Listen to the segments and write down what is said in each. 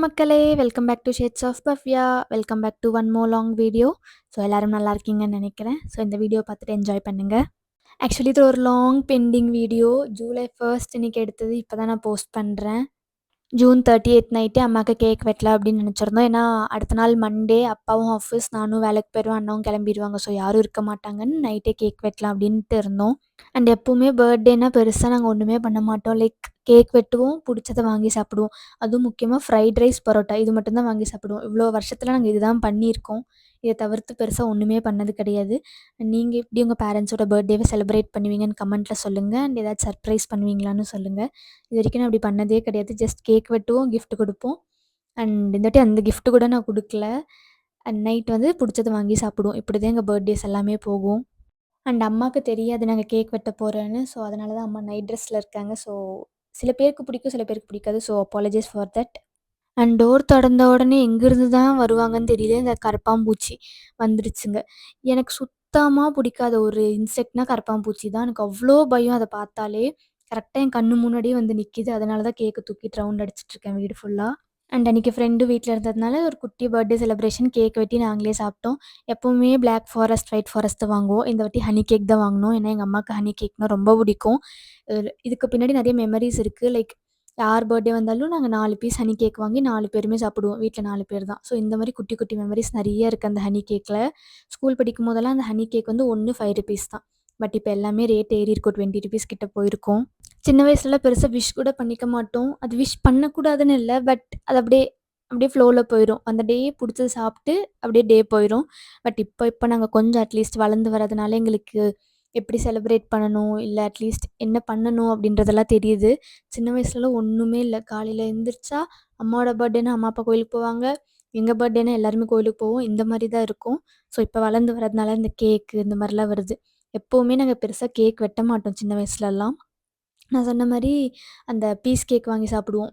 மக்களே! Welcome back to shades of Bhavya. Welcome back to one more long video. So எல்லாரும் நல்லா இருக்கீங்கன்னு நெனைக்கிறேன். ஸோ இந்த வீடியோ பார்த்துட்டு என்ஜாய் பண்ணுங்க. ஆக்சுவலி இது ஒரு லாங் பெண்டிங் வீடியோ. ஜூலை 1 இன்னைக்கு எடுத்தது. இப்ப தான் நான் போஸ்ட் பண்றேன். ஜூன் 30த் நைட்டே அம்மாக்கு கேக் வெட்டலாம் அப்படின்னு நெனச்சிருந்தோம். ஏன்னா, அடுத்த நாள் மண்டே அப்பாவும் ஆஃபீஸ், நானும் வேலைக்கு போயிருவேன், அண்ணாவும் கிளம்பிருவாங்க. ஸோ யாரும் இருக்க மாட்டாங்கன்னு நைட்டே கேக் வெட்டலாம் அப்படின்ட்டு இருந்தோம். அண்ட் எப்பவுமே பர்த்டேனா பெருசா நாங்க ஒண்ணுமே பண்ண மாட்டோம். லைக் கேக் வெட்டுவோம், புடிச்சத வாங்கி சாப்பிடுவோம். அதுவும் முக்கியமா ஃப்ரைட் ரைஸ், பரோட்டா இது மட்டும் தான் வாங்கி சாப்பிடுவோம். இவ்வளோ வருஷத்துல நாங்க இதுதான் பண்ணியிருக்கோம். இத தவிர்த்து பெருசா ஒண்ணுமே பண்ணது கிடையாது. நீங்க எப்படி உங்க பேரண்ட்ஸோட பர்த்டேவ செலிப்ரேட் பண்ணுவீங்கன்னு கமெண்ட்ல சொல்லுங்க. அண்ட் ஏதாச்சும் சர்ப்ரைஸ் பண்ணுவீங்களான்னு சொல்லுங்க. இதுவரைக்கும் நான் அப்படி பண்ணதே கிடையாது. ஜஸ்ட் கேக் வெட்டுவோம், கிஃப்ட் குடுப்போம். அண்ட் இந்த வாட்டி அந்த கிஃப்ட் கூட நான் குடுக்கல. அண்ட் நைட் வந்து புடிச்சத வாங்கி சாப்பிடுவோம். இப்படிதான் எங்க பர்த்டேஸ் எல்லாமே போகும். அண்ட் அம்மாக்கு தெரியாது நாங்க கேக் வெட்ட போறோன்னு. ஸோ, அதனால தான் அம்மா நைட் ட்ரெஸ்ல இருக்காங்க. ஸோ, சில பேருக்கு பிடிக்கும், சில பேருக்கு பிடிக்காது. So, apologise for that. And door தொறந்த உடனே எங்கிருந்து தான் வருவாங்கன்னு தெரியல. இந்த கரப்பான்பூச்சி வந்துருச்சுங்க. எனக்கு சுத்தமா பிடிக்காத ஒரு இன்செக்ட்னா கரப்பான்பூச்சி தான். எனக்கு அவ்ளோ பயம் அத பார்த்தாலே. கரெக்ட்டா என் கண்ணு முன்னாடியே வந்து நிக்கிது. அதனால தான் கேக்க தூக்கிட்டு ரவுண்ட் அடிச்சுட்டுருக்கேன் வீடு ஃபுல்லா. அண்ட் அன்னைக்கு ஃப்ரெண்டு வீட்ல இருந்ததுனால ஒரு குட்டி பர்த்டே செலிப்ரேஷன் கேக் வெட்டி நாங்களே சாப்பிட்டோம். எப்பவுமே பிளாக் ஃபாரஸ்ட், ஒயிட் ஃபாரஸ்ட் தான் வாங்குவோம். இந்த வாட்டி ஹனி கேக் தான் வாங்குனோம். ஏன்னா எங்க அம்மாக்கு ஹனி கேக்னா ரொம்ப பிடிக்கும். இதுக்கு பின்னாடி நெறைய மெமரீஸ் இருக்கு. லைக் யார் பர்த்டே வந்தாலும் நாங்க 4 பீஸ் ஹனி கேக் வாங்கி 4 பேருமே சாப்பிடுவோம். வீட்ல 4 பேர் தான். ஸோ இந்த மாரி குட்டி குட்டி மெமரீஸ் நெறைய இருக்கு அந்த ஹனி கேக்ல. ஸ்கூல் படிக்கும்போதெல்லாம் அந்த ஹனி கேக் வந்து ஒண்ணு ₹5 தான். பட் இப்ப எல்லாமே ரேட் ஏறியிருக்கும். ₹20 கிட்ட போயிருக்கும். சின்ன வயசுல பெருசா விஷ் கூட பண்ணிக்க மாட்டோம். அது விஷ் பண்ணக்கூடாதுன்னு இல்ல. பட் அது அப்படியே அப்படியே ஃப்ளோல போயிரும். அந்த டே புடிச்சத சாப்ட்டு அப்படியே டே போயிரும். பட் இப்ப நாங்க கொஞ்சம் அட்லீஸ்ட் வளர்ந்து வரதுனால எங்களுக்கு எப்படி செலிப்ரேட் பண்ணணும், இல்ல அட்லீஸ்ட் என்ன பண்ணணும் அப்படின்றதெல்லாம் தெரியுது. சின்ன வயசுலலாம் ஒண்ணுமே இல்ல. காலையில எந்திரிச்சா அம்மாவோட பர்த்டேனா அம்மா, அப்பா கோயிலுக்கு போவாங்க. எங்க பர்த்டேனா எல்லாருமே கோயிலுக்கு போவோம். இந்த மாரி தான் இருக்கும். ஸோ இப்ப வளர்ந்து வரதுனால இந்த கேக்கு இந்த மாரிலாம் வருது. எப்பவுமே நாங்க பெருசா கேக் வெட்ட மாட்டோம் சின்ன வயசுலலாம். நான் சொன்ன மாரி அந்த பீஸ் கேக் வாங்கி சாப்பிடுவோம்.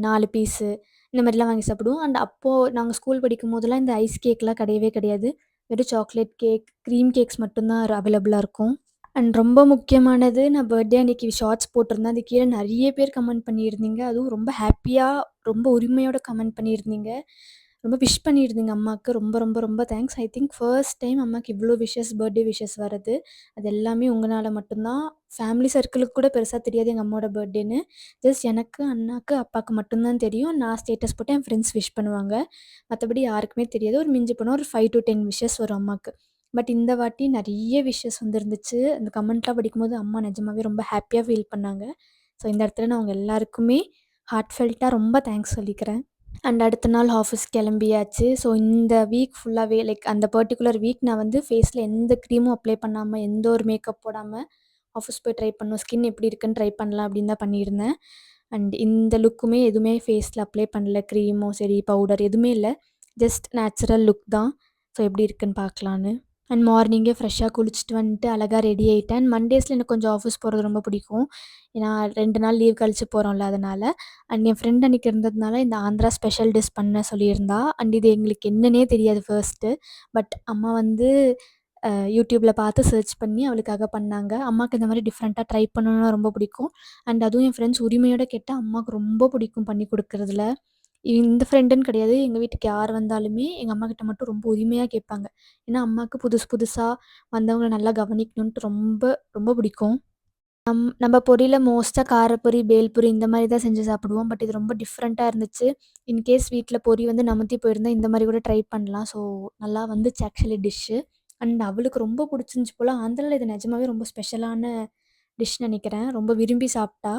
4 பீஸு இந்த மாரிலாம் வாங்கி சாப்பிடுவோம். அண்ட் அப்போ நாங்க ஸ்கூல் படிக்கும்போதெல்லாம் இந்த ஐஸ் கேக்லாம் கிடையவே கிடையாது. வெறும் சாக்லேட் கேக், க்ரீம் கேக்ஸ் மட்டும் தான் அவைலபிளா இருக்கும். அண்ட் ரொம்ப முக்கியமானது நான் பர்த்டே அன்னைக்கு ஷார்ட்ஸ் போட்டிருந்தேன். அது கீழ நெறைய பேர் கமெண்ட் பண்ணியிருந்தீங்க. அதுவும் ரொம்ப ஹேப்பியா, ரொம்ப உரிமையோட கமெண்ட் பண்ணியிருந்தீங்க. ரொம்ப விஷ் பண்ணியிருந்தீங்க அம்மாக்கு. ரொம்ப ரொம்ப ரொம்ப thanks. I think first time அம்மாக்கு இவ்ளோ பர்த்டே விஷஸ் வரது. அது எல்லாமே உங்கனால மட்டும் தான். ஃபேமிலி சர்க்கிளுக்கு கூட பெருசா தெரியாது எங்க அம்மாவோட பர்த்டேன்னு. ஜஸ்ட் எனக்கு, அண்ணாக்கு, அப்பாக்கு மட்டும் தான் தெரியும். நான் ஸ்டேட்டஸ் போட்டா என் ஃப்ரெண்ட்ஸ் விஷ் பண்ணுவாங்க. மத்தபடி யாருக்குமே தெரியாது. ஒரு மிஞ்சி போனா ஒரு 5 டூ 10 விஷஸ் வரும் அம்மாக்கு. பட் இந்த வாட்டி நெறைய விஷஸ் வந்திருந்துச்சு. அந்த கமெண்ட்லாம் படிக்கும்போது அம்மா நிஜமாவே ரொம்ப ஹேப்பியா ஃபீல் பண்ணாங்க. ஸோ இந்த இடத்துல நான் உங்க எல்லாருக்குமே ஹார்ட்ஃபெல்ட்டா ரொம்ப தேங்க்ஸ் சொல்லிக்கிறேன். அண்ட் அடுத்த நாள் ஆஃபீஸ் கிளம்பியாச்சு. ஸோ இந்த வீக் ஃபுல்லாவே லைக் அந்த பர்ட்டிகுலர் வீக் நான் வந்து ஃபேஸ்ல எந்த கிரீமும் அப்ளை பண்ணாம, எந்த ஒரு மேக்கப் போடாம ஆஃபீஸ் போய் ட்ரை பண்ணணும். ஸ்கின் எப்படி இருக்குன்னு ட்ரை பண்ணலாம் அப்படின்னு தான் பண்ணியிருந்தேன். அண்ட் இந்த லுக்குமே எதுவுமே ஃபேஸ்ல அப்ளை பண்ணல. கிரீமோ சரி, பவுடர் எதுவுமே இல்ல. ஜஸ்ட் நேச்சுரல் லுக் தான். ஸோ எப்படி இருக்குன்னு பார்க்கலான்னு. அண்ட் மார்னிங்கே ஃப்ரெஷ்ஷாக குளிச்சுட்டு வந்துட்டு அழகா ரெடி ஆயிட்டேன். அண்ட் மண்டேஸில் எனக்கு கொஞ்சம் ஆஃபீஸ் போகிறது ரொம்ப பிடிக்கும். ஏன்னா 2 நாள் லீவ் கழிச்சு போகிறோம்ல அதனால. அண்ட் என் ஃப்ரெண்ட் அன்னைக்கு இருந்ததுனால இந்த ஆந்திரா ஸ்பெஷல் டிஷ் பண்ண சொல்லியிருந்தா. அண்ட் இது எங்களுக்கு என்னன்னே தெரியாது ஃபர்ஸ்ட்டு. பட் அம்மா வந்து யூடியூப்ல பார்த்து சர்ச் பண்ணி அவளுக்காக பண்ணாங்க. அம்மாக்கு இந்த மாரி டிஃப்ரெண்ட்டா ட்ரை பண்ணணும்னா ரொம்ப பிடிக்கும். அண்ட் அதுவும் என் ஃப்ரெண்ட்ஸ் உரிமையோட கேட்டா அம்மாவுக்கு ரொம்ப பிடிக்கும் பண்ணி குடுக்குறதுல. இந்த ஃப்ரெண்டுன்னு கிடையாது. எங்க வீட்டுக்கு யார் வந்தாலுமே எங்க அம்மாகிட்ட மட்டும் ரொம்ப உரிமையா கேட்பாங்க. ஏன்னா அம்மாவுக்கு புதுசு புதுசா வந்தவங்கள நல்லா கவனிக்கணுன்ட்டு ரொம்ப ரொம்ப பிடிக்கும். நம்ம பொரியில மோஸ்ட்டா காரப்பொரி, பேல்பூரி இந்த மாரி தான் செஞ்சு சாப்பிடுவோம். பட் இது ரொம்ப டிஃப்ரெண்ட்டா இருந்துச்சு. இன்கேஸ் வீட்ல பொரி வந்து நமுத்தி போயிருந்தா இந்த மாரி கூட ட்ரை பண்ணலாம். ஸோ நல்லா வந்துச்சு ஆக்சுவலி டிஷ்ஷு. அண்ட் அவளுக்கு ரொம்ப புடிச்சிருந்துச்சு போல. ஆந்திரால இது நிஜமாவே ரொம்ப ஸ்பெஷலான டிஷ் நெனைக்கிறேன். ரொம்ப விரும்பி சாப்ட்டா.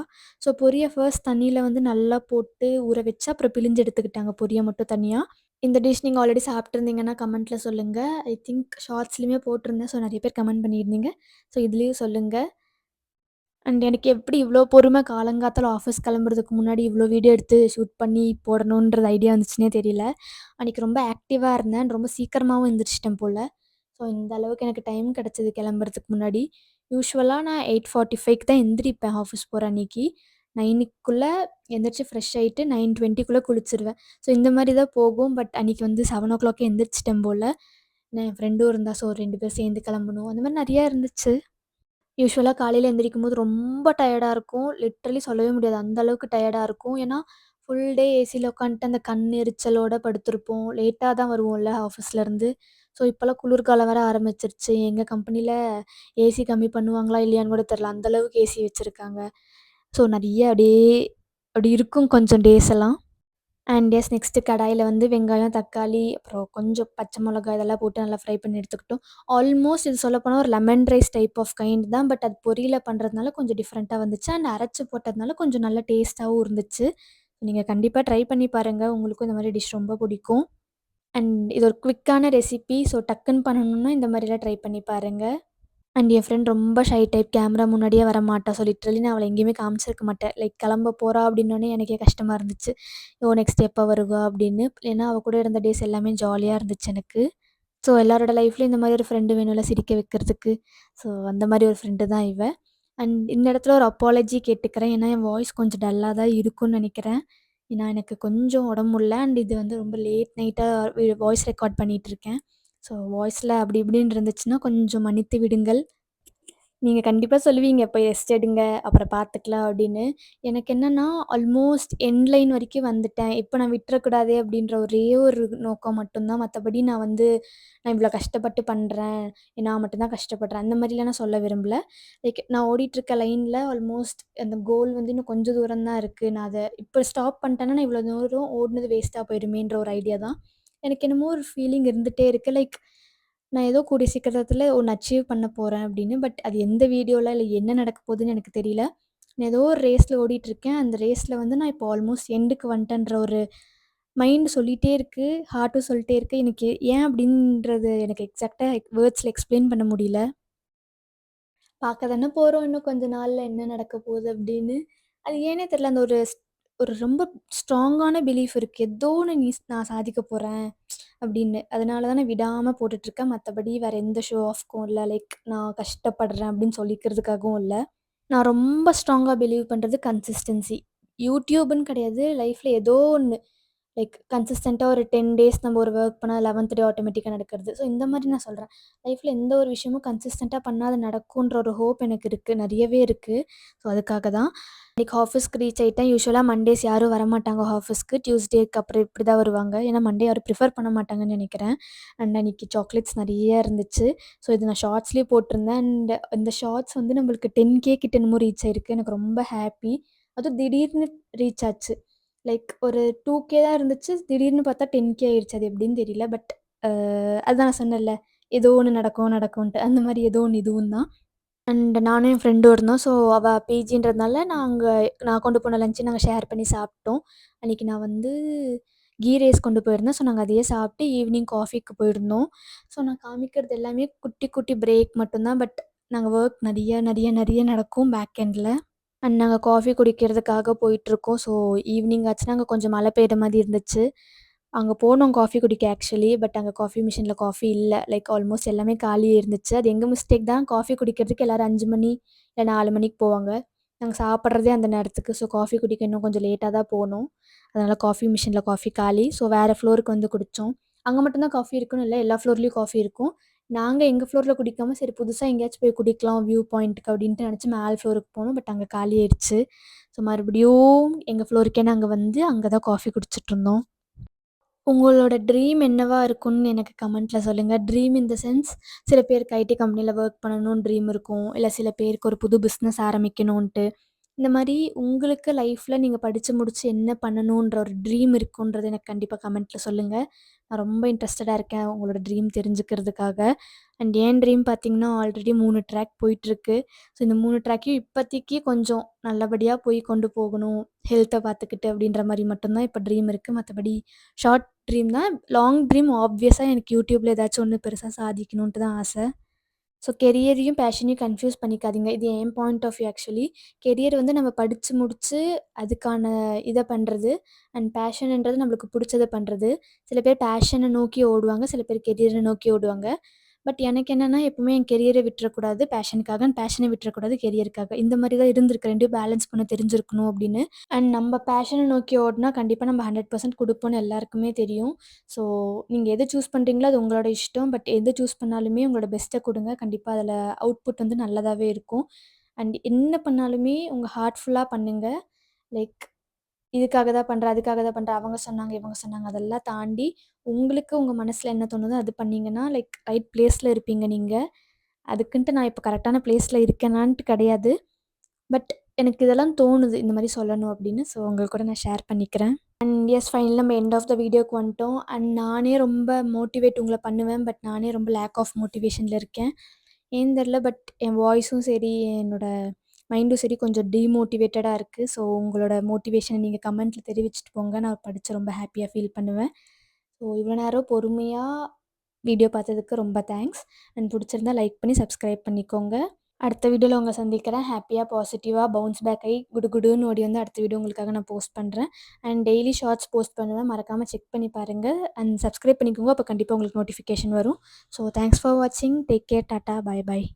ஸோ பொரிய ஃபர்ஸ்ட் தண்ணீல வந்து நல்லா போட்டு ஊற வச்சு, அப்புறம் பிழிஞ்சு எடுத்துக்கிட்டாங்க பொரிய மட்டும் தனியா. இந்த டிஷ் நீங்க ஆல்ரெடி சாப்ட்டுருந்தீங்கன்னா கமெண்ட்ல சொல்லுங்க. ஐ திங்க் ஷார்ட்ஸ்லயுமே போட்டிருந்தேன். ஸோ நெறைய பேர் கமெண்ட் பண்ணியிருந்தீங்க. ஸோ இதுலயும் சொல்லுங்க. அண்ட் எனக்கு எப்படி இவ்ளோ பொறுமை காலங்காத்தால ஆஃபீஸ் கிளம்புறதுக்கு முன்னாடி இவ்ளோ வீடியோ எடுத்து ஷூட் பண்ணி போடணுன்றது ஐடியா வந்துச்சுன்னே தெரியல. அன்னைக்கு ரொம்ப ஆக்டிவா இருந்தேன். ரொம்ப சீக்கிரமாவும் எந்திரிச்சிட்டேன் போல. ஸோ இந்த அளவுக்கு எனக்கு டைம் கிடைச்சது கிளம்புறதுக்கு முன்னாடி. யூசுவலா நான் 8:45க்கு தான் எந்திரிப்பேன் ஆஃபீஸ் போற அன்னைக்கு. 9க்குள்ள எந்திரிச்சு ஃப்ரெஷ் ஆயிட்டு 9:20க்குள்ள குளிச்சுருவேன். ஸோ இந்த மாரி தான் போகும். பட் அன்னைக்கு வந்து 7:00 எந்திரிச்சிட்டேன் போல. என் ஃப்ரெண்டும் இருந்தா. ஸோ 2 பேரும் சேர்ந்து கிளம்பணும். அந்த மாரி நெறையா இருந்துச்சு. காலையில எந்திரிக்கும்போது ரொம்ப டயர்டா இருக்கும். லிட்டரலி சொல்லவே முடியாது. அந்த அளவுக்கு டயர்டா இருக்கும். ஏன்னா, ஃபுல் டே ஏசில உட்காந்துட்டு அந்த கண் எரிச்சலோட படுத்திருப்போம். லேட்டா தான் வருவோம்ல ஆஃபீஸ்லேருந்து. ஸோ இப்போலாம் குளிர்காலம் வேற ஆரம்பிச்சிருச்சு. எங்க கம்பெனில ஏசி கம்மி பண்ணுவாங்களா இல்லையான்னு கூட தெரியல. அந்த அளவுக்கு ஏசி வச்சிருக்காங்க. ஸோ நெறைய அப்படியே அப்படி இருக்கும் கொஞ்சம் டேஸ் எல்லாம். அண்ட் எஸ் நெக்ஸ்ட்டு கடாயில வந்து வெங்காயம், தக்காளி, அப்புறம் கொஞ்சம் பச்சை மிளகாய் இதெல்லாம் போட்டு நல்லா ஃப்ரை பண்ணி எடுத்துக்கிட்டோம். ஆல்மோஸ்ட் இது சொல்லப்போனா ஒரு lemon rice type of kind தான். பட் அது பொரியல்ல பண்றதுனால கொஞ்சம் டிஃப்ரெண்ட்டா வந்துச்சு. அண்ட் அரைச்சு போட்டதுனால கொஞ்சம் நல்ல டேஸ்ட்டாவும் இருந்துச்சு. நீங்க கண்டிப்பா ட்ரை பண்ணி பாருங்க. உங்களுக்கும் இந்த மாரி டிஷ் ரொம்ப பிடிக்கும். அண்ட் இது ஒரு குவிக்கான ரெசிபி. ஸோ டக்குன்னு பண்ணணும்னா இந்த மாரிலாம் ட்ரை பண்ணி பாருங்க. அண்ட் என் ஃப்ரெண்ட் ரொம்ப ஷை டைப். கேமரா முன்னாடியே வரமாட்டா. ஸோ லிட்ரலி நான் அவள எங்கேயுமே காமிச்சிருக்க மாட்டேன். லைக் கிளம்ப போறா அப்டின்னோனே எனக்கே கஷ்டமா இருந்துச்சு. நெக்ஸ்ட் எப்ப வருவா அப்டின்னு. ஏன்னா அவ கூட இருந்த டேஸ் எல்லாமே ஜாலியா இருந்துச்சு எனக்கு. ஸோ எல்லாரோட லைஃப்லயும் இந்த மாரி ஒரு ஃப்ரெண்டு வேணும்ல சிரிக்க வைக்கிறதுக்கு. ஸோ அந்த மாரி ஒரு ஃப்ரெண்டு தான் இவ. அண்ட் இந்த இடத்துல ஒரு அப்பாலஜி கேட்டுக்கிறேன். ஏன்னா என் வாய்ஸ் கொஞ்சம் டல்லா தான் இருக்கும்னு நெனைக்கிறேன். ஏன்னா எனக்கு கொஞ்சம் உடம்பு முடியல. அண்ட் இது வந்து ரொம்ப லேட் நைட்டா வாய்ஸ் ரெக்கார்ட் பண்ணிட்டுருக்கேன். ஸோ வாய்ஸ்ல அப்டி இப்டின்னு இருந்துச்சுன்னா கொஞ்சம் மன்னித்து விடுங்கள். நீங்க கண்டிப்பா சொல்லுவீங்க, "போய் ரெஸ்ட் எடுங்க, அப்புறம் பார்த்துக்கலாம்" அப்படின்னு. எனக்கு என்னன்னா, ஆல்மோஸ்ட் எண்ட் லைன் வரைக்கும் வந்துட்டேன். இப்ப நான் விட்டுறக்கூடாதே அப்படின்ற ஒரே ஒரு நோக்கம் மட்டும் தான். மத்தபடி நான் வந்து, நான் இவ்வளோ கஷ்டப்பட்டு பண்றேன், நான் மட்டும் தான் கஷ்டப்படுறேன், அந்த மாரிலாம் நான் சொல்ல விரும்பல. லைக் நான் ஓடிட்டுருக்க லைன்ல ஆல்மோஸ்ட் அந்த கோல் வந்து இன்னும் கொஞ்சம் தூரம் தான் இருக்கு. நான் அத இப்ப ஸ்டாப் பண்ணிட்டேன்னா, நான் இவ்வளோ தூரம் ஓடுனது வேஸ்ட்டா போயிருமேன்ற ஒரு ஐடியா தான். எனக்கு என்னமோ ஒரு ஃபீலிங் இருந்துட்டே இருக்கு. லைக் நான் ஏதோ கூடிய சீக்கிரத்தில ஒண்ணு அச்சீவ் பண்ண போறேன் அப்படின்னு. பட் அது எந்த வீடியோல, இல்ல என்ன நடக்க போகுதுன்னு எனக்கு தெரியல. நான் ஏதோ ஒரு ரேஸ்ல ஓடிட்டுருக்கேன். அந்த ரேஸ்ல வந்து நான் இப்போ ஆல்மோஸ்ட் எண்டுக்கு வந்துட்டேன்ற ஒரு மைண்ட் சொல்லிட்டே இருக்கு. ஹார்ட்டும் சொல்லிட்டே இருக்கு. எனக்கு ஏன் அப்படின்றது எனக்கு எக்ஸாக்ட்டா வேர்ட்ஸ்ல எக்ஸ்ப்ளைன் பண்ண முடியல. பார்க்க தானே போறோம் இன்னும் கொஞ்ச நாள்ல என்ன நடக்க போகுது அப்படின்னு. அது ஏன்னே தெரியல. அந்த ஒரு ரொம்ப ஸ்ட்ராங்கான பிலீஃப் இருக்கு. ஏதோ ஒண்ணு நான் சாதிக்க போறேன் அப்படின்னு. அதனால தான் நான் விடாம போட்டுட்ருக்கேன். மத்தபடி வேற எந்த ஷோ ஆஃப்க்கும் இல்ல. லைக் நான் கஷ்டப்படுறேன் அப்படின்னு சொல்லிக்கிறதுக்காகவும் இல்ல. நான் ரொம்ப ஸ்ட்ராங்கா பிலீவ் பண்றது கன்சிஸ்டன்சி. யூடியூப்ன்னு கிடையாது. லைஃப்ல ஏதோ ஒண்ணு. லைக் கன்சிஸ்டன்ட்டா ஒரு 10 டேஸ் நம்ம ஒரு ஒர்க் பண்ணா 11த் டே ஆட்டோமேட்டிக்கா நடக்கிறது. ஸோ இந்த மாரி நான் சொல்றேன். லைஃப்ல எந்த ஒரு விஷயமும் கன்சிஸ்டன்ட்டா பண்ணா அது நடக்குன்ற ஒரு ஹோப் எனக்கு இருக்கு. நெறையவே இருக்கு. ஸோ அதுக்காக தான். இன்னைக்கு ஆஃபீஸ்க்கு ரீச் ஆயிட்டேன். யூசுவலா மண்டேஸ் யாரும் வரமாட்டாங்க ஆஃபீஸ்க்கு. டியூஸ்டேக்கு அப்புறம் இப்படி தான் வருவாங்க. ஏன்னா மண்டே யாரும் ப்ரிஃபர் பண்ண மாட்டாங்கன்னு நெனைக்கிறேன். அண்ட் அன்னைக்கு சாக்லேட்ஸ் நெறைய இருந்துச்சு. ஸோ இது நான் ஷார்ட்ஸ்லயும் போட்டிருந்தேன். அண்ட் இந்த ஷார்ட்ஸ் வந்து நம்மளுக்கு 10K கிட்ட என்னமோ ரீச் ஆயிருக்கு. எனக்கு ரொம்ப ஹாப்பி. அதுவும் திடீர்னு ரீச் ஆச்சு. லைக் ஒரு 2K தான் இருந்துச்சு. திடீர்னு பார்த்தா 10K ஆயிருச்சு. அது எப்படின்னு தெரியல. பட் அதான் நான் சொன்னேன்ல, ஏதோ ஒண்ணு நடக்கும் நடக்கும்ன்ட்டு. அந்த மாரி ஏதோ ஒண்ணு இதுவும் தான். அண்ட் நானும் என் ஃப்ரெண்டும் இருந்தோம். ஸோ அவ பிஜின்றதுனால நான் கொண்டு போன லஞ்ச நாங்க ஷேர் பண்ணி சாப்பிட்டோம். அன்னைக்கு நான் வந்து கீ ரைஸ் கொண்டு போயிருந்தேன். ஸோ நாங்க அதையே சாப்பிட்டு ஈவினிங் காஃபிக்கு போயிருந்தோம். ஸோ நான் காமிக்கிறது எல்லாமே குட்டி குட்டி பிரேக் மட்டும் தான். பட் நாங்க வொர்க் நெறைய நெறைய நெறைய நடக்கும் பேக் எண்ட்ல. அண்ட் நாங்க காஃபி குடிக்கிறதுக்காக போயிட்டுருக்கோம். ஸோ ஈவினிங் ஆச்சுன்னா அங்க கொஞ்சம் மழை பெய்ற மாரி இருந்துச்சு. அங்க போனோம் காஃபி குடிக்க ஆக்சுவலி. பட் அங்க காஃபி மிஷின்ல காஃபி இல்ல. லைக் ஆல்மோஸ்ட் எல்லாமே காலி இருந்துச்சு. அது எங்க மிஸ்டேக் தான். காஃபி குடிக்கிறதுக்கு எல்லாரும் 5 மணி, இல்ல 4 மணிக்கு போவாங்க. நாங்க சாப்பிடுறதே அந்த நேரத்துக்கு. ஸோ காஃபி குடிக்க இன்னும் கொஞ்சம் லேட்டா தான் போனோம். அதனால காஃபி மிஷின்ல காஃபி காலி. ஸோ வேற ஃப்ளோருக்கு வந்து குடிச்சோம். அங்க மட்டும் தான் காஃபி இருக்குன்னு இல்ல. எல்லா ஃப்ளோர்லயும் காஃபி இருக்கும். நாங்க எங்க ஃப்ளோர்ல குடிக்காம, சரி புதுசா எங்கேயாச்சும் போய் குடிக்கலாம் வியூ பாயிண்ட்க்கு அப்டின்ட்டு நெனச்சு மேல் ஃப்ளோருக்கு போனோம். பட் அங்க காலி ஆயிருச்சு. ஸோ மறுபடியும் எங்க ஃப்ளோருக்கே நாங்க வந்து அங்க தான் காஃபி குடிச்சிட்டுருந்தோம். உங்களோட ட்ரீம் என்னவா இருக்கும்னு எனக்கு கமெண்ட்ல சொல்லுங்க. ட்ரீம் இன் த சென்ஸ் சில பேருக்கு ஐடி கம்பெனில ஒர்க் பண்ணணும்னு ட்ரீம் இருக்கும். இல்ல சில பேருக்கு ஒரு புது பிசினஸ் ஆரம்பிக்கணுன்ட்டு. இந்த மாரி உங்களுக்கு லைஃப்ல நீங்க படிச்சு முடிச்சு என்ன பண்ணணுன்ற ஒரு ட்ரீம் இருக்குன்றத எனக்கு கண்டிப்பா கமெண்ட்ல சொல்லுங்க. நான் ரொம்ப இன்ட்ரெஸ்டடா இருக்கேன் உங்களோட ட்ரீம் தெரிஞ்சுக்கிறதுக்காக. அண்ட் என் ட்ரீம் பார்த்தீங்கன்னா, ஆல்ரெடி 3 ட்ராக் போயிட்டுருக்கு. ஸோ இந்த 3 ட்ராக்கையும் இப்போதைக்கு கொஞ்சம் நல்லபடியா போய் கொண்டு போகணும். ஹெல்த்த பார்த்துக்கிட்டு அப்படின்ற மாரி மட்டும் தான் இப்ப ட்ரீம் இருக்கு. மத்தபடி ஷார்ட் ட்ரீம் தான். லாங் ட்ரீம் ஆப்வியஸா எனக்கு யூடியூப்ல ஏதாச்சும் ஒண்ணு பெருசா சாதிக்கணுன்ட்டு தான் ஆச. ஸோ கெரியரையும், பேஷனையும் கன்ஃப்யூஸ் பண்ணிக்காதீங்க. இது என் point of view actually. Career வந்து நம்ம படிச்சு முடிச்சு அதுக்கான இத பண்றது. அண்ட் பேஷன்ன்றது நம்மளுக்கு புடிச்சத பண்றது. சில பேர் பேஷன நோக்கி ஓடுவாங்க. சில பேர் கெரியர நோக்கி ஓடுவாங்க. பட் எனக்கு என்னன்னா, எப்பவுமே என் கெரியர விட்டுறக்கூடாது பேஷனுக்காக. அண்ட் பேஷன விட்டுறக்கூடாது கெரியருக்காக. இந்த மாரி தான் இருந்திருக்கு. 2யும் பேலன்ஸ் பண்ண தெரிஞ்சிருக்கணும் அப்படின்னு. அண்ட் நம்ம பேஷன நோக்கி ஓடுனா கண்டிப்பா நம்ம 100% குடுப்போம்னு எல்லாருக்குமே தெரியும். ஸோ நீங்க எத சூஸ் பண்றீங்களோ அது உங்களோட இஷ்டம். பட் எத சூஸ் பண்ணாலுமே உங்களோட பெஸ்ட்ட குடுங்க. கண்டிப்பா அதுல அவுட்புட் வந்து நல்லதாவே இருக்கும். அண்ட் என்ன பண்ணாலுமே உங்க ஹார்ட் ஃபுல்லா பண்ணுங்க. லைக் இதுக்காக தான் பண்றேன், அதுக்காக தான் பண்றேன், அவங்க சொன்னாங்க, இவங்க சொன்னாங்க அதெல்லாம் தாண்டி உங்களுக்கு உங்க மனசுல என்ன தோணுதோ அது பண்ணீங்கன்னா, லைக் ரைட் பிளேஸ்ல இருப்பீங்க நீங்க. அதுக்குன்ட்டு நான் இப்போ கரெக்டான பிளேஸ்ல இருக்கேனான்ட்டு கிடையாது. பட் எனக்கு இதெல்லாம் தோணுது, இந்த மாரி சொல்லணும் அப்படின்னு. ஸோ உங்க கூட நான் ஷேர் பண்ணிக்கிறேன். அண்ட் எஸ் ஃபைனலி நம்ம எண்ட் ஆஃப் த வீடியோக்கு வந்துட்டோம். அண்ட் நானே ரொம்ப மோட்டிவேட் உங்கள பண்ணுவேன். பட் நானே ரொம்ப லேக் ஆஃப் மோட்டிவேஷன்ல இருக்கேன். ஏன்னு தெரியல. பட் என் வாய்ஸும் சரி, என்னோட மைண்டும் சரி கொஞ்சம் டீமோட்டிவேட்டடா இருக்கு. ஸோ உங்களோட மோட்டிவேஷன நீங்க கமெண்ட்ல தெரிவிச்சுட்டு போங்க. நான் படிச்சு ரொம்ப ஹேப்பியா ஃபீல் பண்ணுவேன். ஸோ இவ்வளோ நேரம் பொறுமையா வீடியோ பார்த்ததுக்கு ரொம்ப தேங்க்ஸ். அண்ட் புடிச்சிருந்தா லைக் பண்ணி சப்ஸ்கிரைப் பண்ணிக்கோங்க. அடுத்த வீடியோல உங்கள சந்திக்கிறேன். ஹேப்பியா, பாசிட்டிவா பவுன்ஸ் பேக் ஆயி குடுகுடுன்னு ஓடி வந்து அடுத்த வீடியோ உங்களுக்காக நான் போஸ்ட் பண்றேன். அண்ட் டெய்லி ஷார்ட்ஸ் போஸ்ட் பண்ணுவேன். மறக்காம செக் பண்ணி பாருங்க. அண்ட் சப்ஸ்கிரைப் பண்ணிக்கோங்க. அப்போ கண்டிப்பா உங்களுக்கு நோட்டிஃபிகேஷன் வரும். ஸோ தேங்க்ஸ் ஃபார் வாட்சிங். Take care. டாட்டா. பாய் பாய்.